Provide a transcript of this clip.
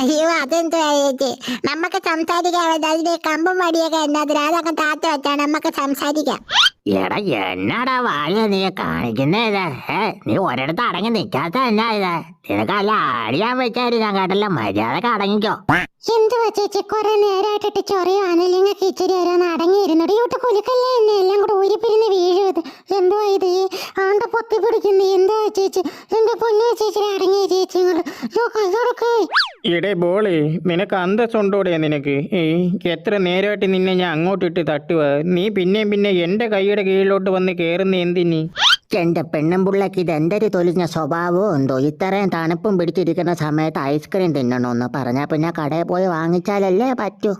അയ്യോ അതെന്തോ നമുക്ക് സംസാരിക്കാൻ അതിന്റെ കമ്പും മടിയൊക്കെ എന്നാ അതൊക്കെ താത്ത വെച്ചാണ് നമുക്ക് സംസാരിക്കാം. എടാ എന്നാടാ വായ നീ കാണിക്കുന്നേ? നീ ഒരിടത്ത് അടങ്ങി നിക്കാത്ത എന്നാ ഇതാ? നിനക്ക് അല്ല അടിയാൻ വെച്ചാല് ഞാൻ കേട്ടല്ല, മര്യാദക്ക് അടങ്ങിക്കോ. എന്തുവാ ചേച്ചി കുറെ നേരമായിട്ടിട്ട് ചൊറിയുവാണല്ലോ, നിങ്ങൾക്ക് ഇച്ചിരി ഓരോന്ന് അടങ്ങിയിരുന്നോട് ഇവിട്ട് കുലുക്കല്ലേ എന്നെ എല്ലാം കൂടെ ഊരിപ്പിരിന്ന് വീഴുന്നത്. എന്തുവാ ഇത് ആണ്ട പൊത്തി പിടിക്കുന്നു? എന്തുവാ ചേച്ചി? എന്റെ പൊന്നെ ചേച്ചി അടങ്ങിയ ചേച്ചി കൈകൊടുക്കേ. ഇടേ ബോളി, നിനക്ക് അന്തസ്സുണ്ടോടെ? നിനക്ക് എത്ര നേരമായിട്ട് നിന്നെ ഞാൻ അങ്ങോട്ടിട്ട് തട്ടുക, നീ പിന്നെയും പിന്നെ എന്റെ കൈയുടെ കീഴിലോട്ട് വന്ന് കേറുന്ന എന്തിനി? എന്റെ പെണ്ണുമ്പിള്ളക്ക് ഇത് എന്തൊരു തൊലിഞ്ഞ സ്വഭാവവും ഉണ്ടോ? ഇത്രയും തണുപ്പും പിടിച്ചിരിക്കുന്ന സമയത്ത് ഐസ്ക്രീം തിന്നണമെന്ന് പറഞ്ഞാൽ പിന്നെ കടയിൽ പോയി വാങ്ങിച്ചാലല്ലേ പറ്റൂ.